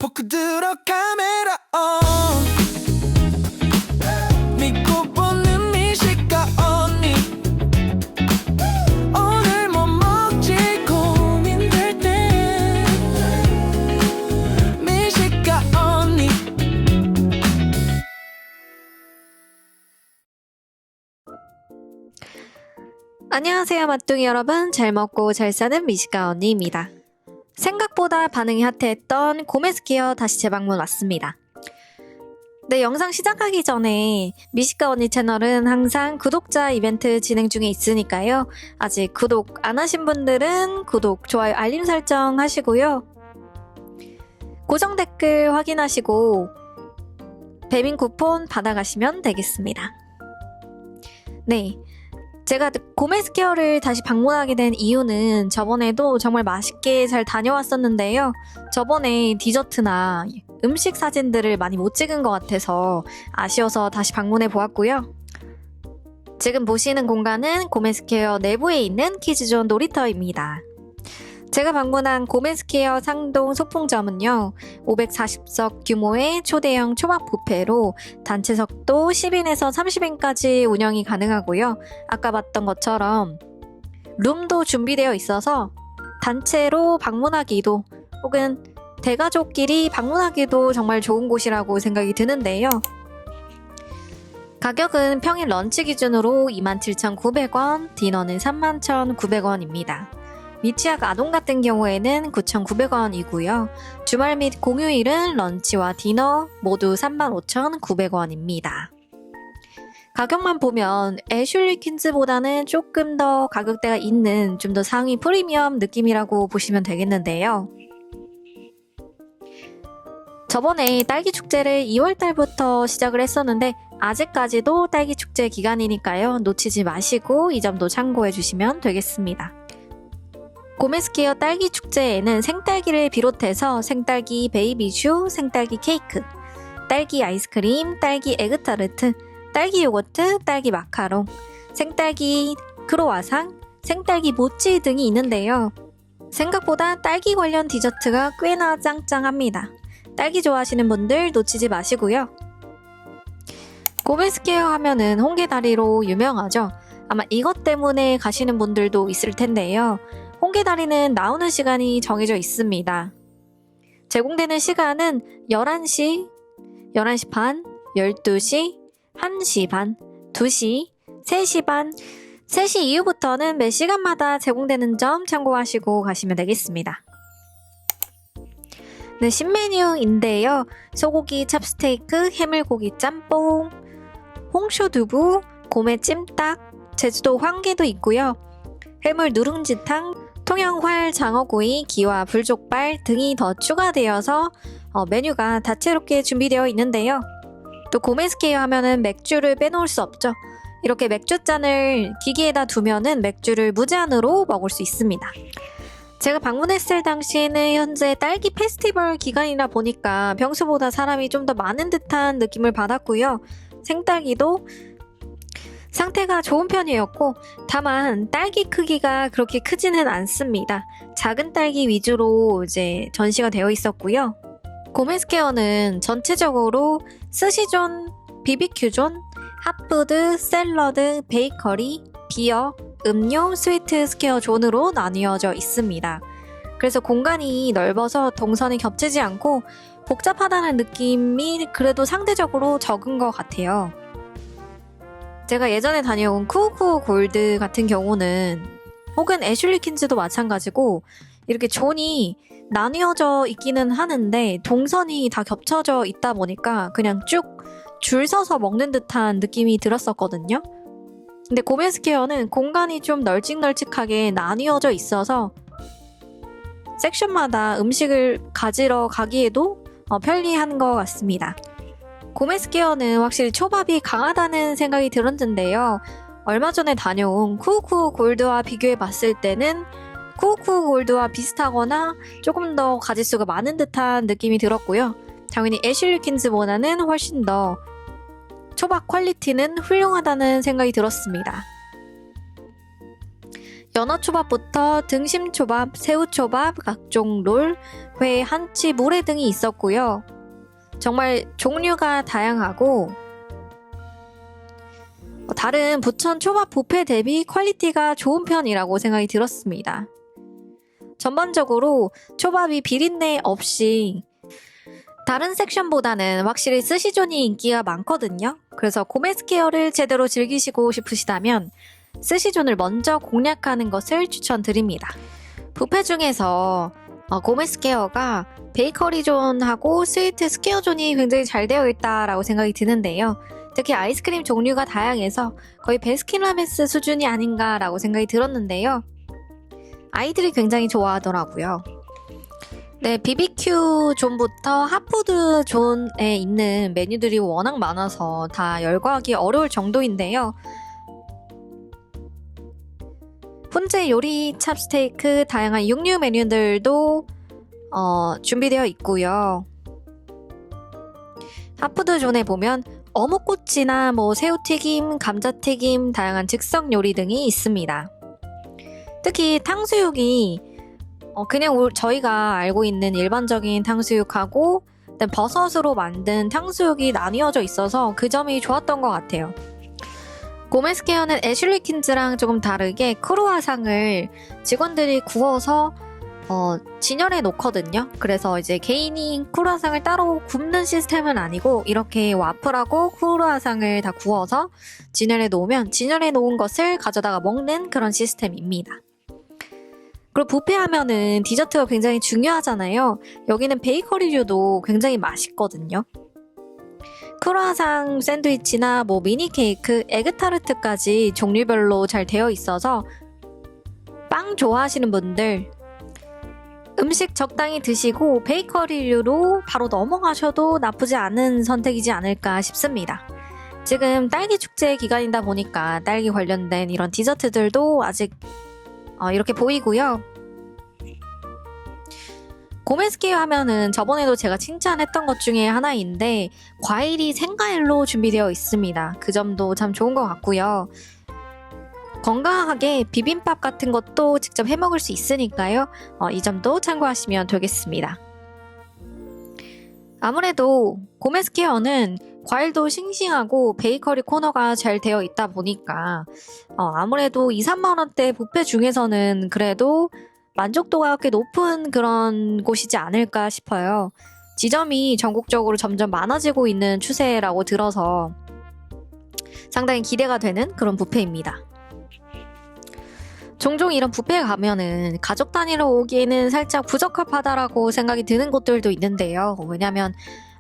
포크 들어 카메라 믿고 보는 미식가 언니 오늘 뭐 먹지 고민될 때 미식가 언니. 안녕하세요 맛둥이 여러분, 잘 먹고 잘 사는 미식가 언니입니다. 생각보다 반응이 핫했던 고메스케어 다시 재방문 왔습니다. 네, 영상 시작하기 전에 미식가 언니 채널은 항상 구독자 이벤트 진행 중에 있으니까요. 아직 구독 안 하신 분들은 구독, 좋아요, 알림 설정 하시고요. 고정 댓글 확인하시고 배민 쿠폰 받아가시면 되겠습니다. 네. 제가 고메스케어를 다시 방문하게 된 이유는 저번에도 정말 맛있게 잘 다녀왔었는데요. 저번에 디저트나 음식 사진들을 많이 못 찍은 것 같아서 아쉬워서 다시 방문해 보았고요. 지금 보시는 공간은 고메스케어 내부에 있는 키즈존 놀이터입니다. 제가 방문한 고메스케어 상동 소풍점은요, 540석 규모의 초대형 초밥 뷔페로 단체석도 10인에서 30인까지 운영이 가능하고요. 아까 봤던 것처럼 룸도 준비되어 있어서 단체로 방문하기도 혹은 대가족끼리 방문하기도 정말 좋은 곳이라고 생각이 드는데요. 가격은 평일 런치 기준으로 27,900원, 디너는 31,900원입니다. 미취학 아동 같은 경우에는 9,900원이고요. 주말 및 공휴일은 런치와 디너 모두 35,900원입니다. 가격만 보면 애슐리 퀸즈보다는 조금 더 가격대가 있는 좀 더 상위 프리미엄 느낌이라고 보시면 되겠는데요. 저번에 딸기 축제를 2월달부터 시작을 했었는데 아직까지도 딸기 축제 기간이니까요. 놓치지 마시고 이 점도 참고해 주시면 되겠습니다. 고메스케어 딸기 축제에는 생딸기를 비롯해서 생딸기 베이비슈, 생딸기 케이크, 딸기 아이스크림, 딸기 에그타르트, 딸기 요거트, 딸기 마카롱, 생딸기 크로와상, 생딸기 모찌 등이 있는데요. 생각보다 딸기 관련 디저트가 꽤나 짱짱합니다. 딸기 좋아하시는 분들 놓치지 마시고요. 고메스케어 하면은 홍게다리로 유명하죠. 아마 이것 때문에 가시는 분들도 있을 텐데요. 홍게다리는 나오는 시간이 정해져 있습니다. 제공되는 시간은 11시, 11시 반, 12시, 1시 반, 2시, 3시 반, 3시 이후부터는 매 시간마다 제공되는 점 참고하시고 가시면 되겠습니다. 네, 신메뉴인데요. 소고기 찹스테이크, 해물고기 짬뽕, 홍쇼두부, 고메 찜닭, 제주도 황게도 있고요. 해물 누룽지탕, 통영활 장어구이, 기와 불족발 등이 더 추가되어서 메뉴가 다채롭게 준비되어 있는데요. 또 고메스케어 하면은 맥주를 빼놓을 수 없죠. 이렇게 맥주잔을 기기에다 두면은 맥주를 무제한으로 먹을 수 있습니다. 제가 방문했을 당시에는 현재 딸기 페스티벌 기간이라 보니까 평소보다 사람이 좀 더 많은 듯한 느낌을 받았고요. 생딸기도 상태가 좋은 편이었고, 다만 딸기 크기가 그렇게 크지는 않습니다. 작은 딸기 위주로 이제 전시가 되어 있었고요. 고메스케어는 전체적으로 스시존, 비비큐존, 핫푸드, 샐러드, 베이커리, 비어, 음료, 스위트 스퀘어 존으로 나뉘어져 있습니다. 그래서 공간이 넓어서 동선이 겹치지 않고 복잡하다는 느낌이 그래도 상대적으로 적은 것 같아요. 제가 예전에 다녀온 쿠우쿠우 골드 같은 경우는 혹은 애슐리 퀸즈도 마찬가지고 이렇게 존이 나뉘어져 있기는 하는데 동선이 다 겹쳐져 있다 보니까 그냥 쭉 줄 서서 먹는 듯한 느낌이 들었었거든요. 근데 고메스케어는 공간이 좀 널찍널찍하게 나뉘어져 있어서 섹션마다 음식을 가지러 가기에도 편리한 것 같습니다. 고메스케어는 확실히 초밥이 강하다는 생각이 들었는데요. 얼마 전에 다녀온 쿠우쿠우 골드와 비교해 봤을 때는 쿠우쿠우 골드와 비슷하거나 조금 더 가짓수가 많은 듯한 느낌이 들었고요. 당연히 애슐리 퀸즈보다는 훨씬 더 초밥 퀄리티는 훌륭하다는 생각이 들었습니다. 연어초밥부터 등심초밥, 새우초밥, 각종 롤, 회, 한치, 물회 등이 있었고요. 정말 종류가 다양하고 다른 부천 초밥 뷔페 대비 퀄리티가 좋은 편이라고 생각이 들었습니다. 전반적으로 초밥이 비린내 없이 다른 섹션보다는 확실히 스시존이 인기가 많거든요. 그래서 고메스케어를 제대로 즐기시고 싶으시다면 스시존을 먼저 공략하는 것을 추천드립니다. 뷔페 중에서 고메스케어가 베이커리 존하고 스위트 스퀘어 존이 굉장히 잘 되어 있다라고 생각이 드는데요. 특히 아이스크림 종류가 다양해서 거의 베스킨라빈스 수준이 아닌가라고 생각이 들었는데요. 아이들이 굉장히 좋아하더라고요. 네, BBQ 존부터 핫푸드 존에 있는 메뉴들이 워낙 많아서 다 열거하기 어려울 정도인데요. 훈제 요리, 찹스테이크, 다양한 육류 메뉴들도 준비되어 있고요. 핫푸드 존에 보면 어묵꼬치나 새우튀김, 감자튀김, 다양한 즉석 요리 등이 있습니다. 특히 탕수육이 그냥 저희가 알고 있는 일반적인 탕수육하고 버섯으로 만든 탕수육이 나뉘어져 있어서 그 점이 좋았던 것 같아요. 고메스케어는 애슐리 킨즈랑 조금 다르게 크루아상을 직원들이 구워서 진열해 놓거든요. 그래서 이제 개인이 크루아상을 따로 굽는 시스템은 아니고 이렇게 와플하고 크루아상을 다 구워서 진열해 놓으면 진열해 놓은 것을 가져다가 먹는 그런 시스템입니다. 그리고 뷔페 하면은 디저트가 굉장히 중요하잖아요. 여기는 베이커리류도 굉장히 맛있거든요. 크루아상 샌드위치나 미니 케이크, 에그타르트까지 종류별로 잘 되어 있어서 빵 좋아하시는 분들 음식 적당히 드시고 베이커리류로 바로 넘어가셔도 나쁘지 않은 선택이지 않을까 싶습니다. 지금 딸기 축제 기간이다 보니까 딸기 관련된 이런 디저트들도 아직 이렇게 보이고요. 고메스케어 하면은 저번에도 제가 칭찬했던 것 중에 하나인데 과일이 생과일로 준비되어 있습니다. 그 점도 참 좋은 것 같고요. 건강하게 비빔밥 같은 것도 직접 해먹을 수 있으니까요. 이 점도 참고하시면 되겠습니다. 아무래도 고메스케어는 과일도 싱싱하고 베이커리 코너가 잘 되어 있다 보니까 아무래도 2, 3만원대 뷔페 중에서는 그래도 만족도가 꽤 높은 그런 곳이지 않을까 싶어요. 지점이 전국적으로 점점 많아지고 있는 추세라고 들어서 상당히 기대가 되는 그런 뷔페입니다. 종종 이런 뷔페에 가면은 가족 단위로 오기에는 살짝 부적합하다라고 생각이 드는 곳들도 있는데요. 왜냐면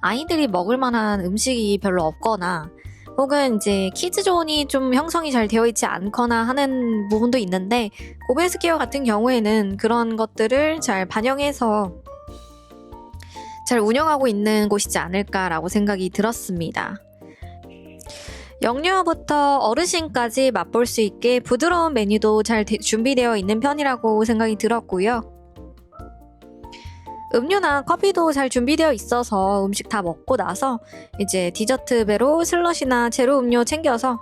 아이들이 먹을 만한 음식이 별로 없거나 혹은 이제 키즈존이 좀 형성이 잘 되어 있지 않거나 하는 부분도 있는데 고메스케어 같은 경우에는 그런 것들을 잘 반영해서 잘 운영하고 있는 곳이지 않을까라고 생각이 들었습니다. 영유아부터 어르신까지 맛볼 수 있게 부드러운 메뉴도 잘 준비되어 있는 편이라고 생각이 들었고요. 음료나 커피도 잘 준비되어 있어서 음식 다 먹고 나서 이제 디저트 배로 슬러시나 제로 음료 챙겨서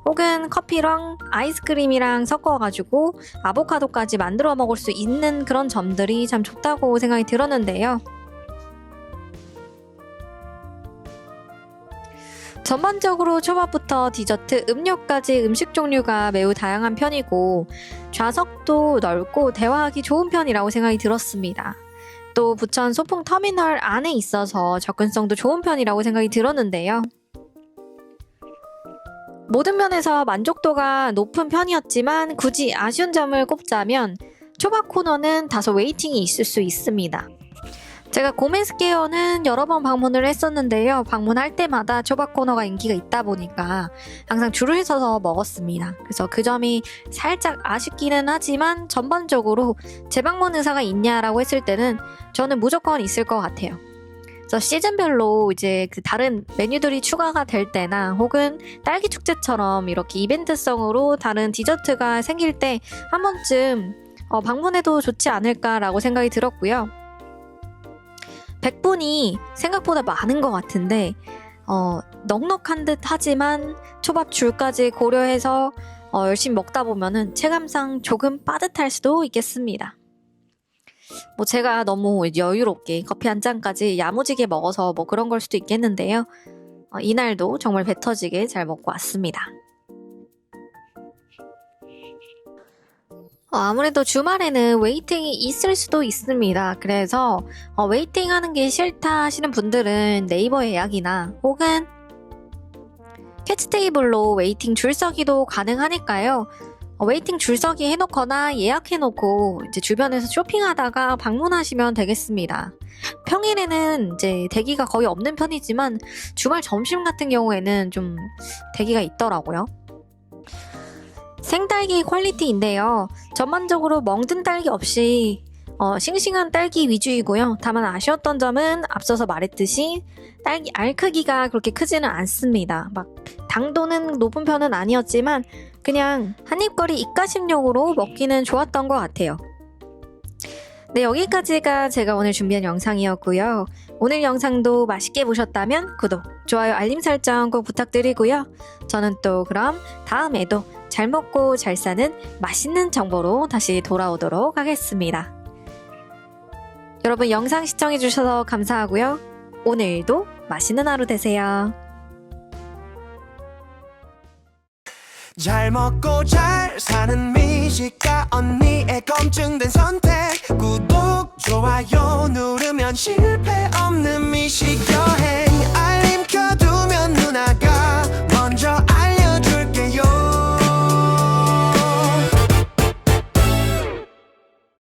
혹은 커피랑 아이스크림이랑 섞어가지고 아보카도까지 만들어 먹을 수 있는 그런 점들이 참 좋다고 생각이 들었는데요. 전반적으로 초밥부터 디저트, 음료까지 음식 종류가 매우 다양한 편이고 좌석도 넓고 대화하기 좋은 편이라고 생각이 들었습니다. 또 부천 소풍 터미널 안에 있어서 접근성도 좋은 편이라고 생각이 들었는데요. 모든 면에서 만족도가 높은 편이었지만 굳이 아쉬운 점을 꼽자면 초밥 코너는 다소 웨이팅이 있을 수 있습니다. 제가 고메스케어는 여러 번 방문을 했었는데요. 방문할 때마다 초밥 코너가 인기가 있다 보니까 항상 줄을 서서 먹었습니다. 그래서 그 점이 살짝 아쉽기는 하지만 전반적으로 재방문 의사가 있냐라고 했을 때는 저는 무조건 있을 것 같아요. 그래서 시즌별로 이제 그 다른 메뉴들이 추가가 될 때나 혹은 딸기 축제처럼 이렇게 이벤트성으로 다른 디저트가 생길 때 한 번쯤 방문해도 좋지 않을까라고 생각이 들었고요. 100분이 생각보다 많은 것 같은데 넉넉한 듯 하지만 초밥 줄까지 고려해서 열심히 먹다 보면은 체감상 조금 빠듯할 수도 있겠습니다. 뭐 제가 너무 여유롭게 커피 한 잔까지 야무지게 먹어서 뭐 그런 걸 수도 있겠는데요. 이날도 정말 배 터지게 잘 먹고 왔습니다. 아무래도 주말에는 웨이팅이 있을 수도 있습니다. 그래서 웨이팅 하는 게 싫다 하시는 분들은 네이버 예약이나 혹은 캐치 테이블로 웨이팅 줄서기도 가능하니까요. 웨이팅 줄서기 해놓거나 예약해놓고 이제 주변에서 쇼핑하다가 방문하시면 되겠습니다. 평일에는 이제 대기가 거의 없는 편이지만 주말 점심 같은 경우에는 좀 대기가 있더라고요. 생딸기 퀄리티인데요. 전반적으로 멍든 딸기 없이 싱싱한 딸기 위주이고요. 다만 아쉬웠던 점은 앞서서 말했듯이 딸기 알 크기가 그렇게 크지는 않습니다. 막 당도는 높은 편은 아니었지만 그냥 한입거리 입가심용으로 먹기는 좋았던 것 같아요. 네, 여기까지가 제가 오늘 준비한 영상이었고요. 오늘 영상도 맛있게 보셨다면 구독, 좋아요, 알림 설정 꼭 부탁드리고요. 저는 또 그럼 다음에도 잘 먹고 잘 사는 맛있는 정보로 다시 돌아오도록 하겠습니다. 여러분 영상 시청해주셔서 감사하고요. 오늘도 맛있는 하루 되세요. 잘 먹고 잘 사는 미식가 언니의 검증된 선택 구독 좋아요 누르면 실패 없는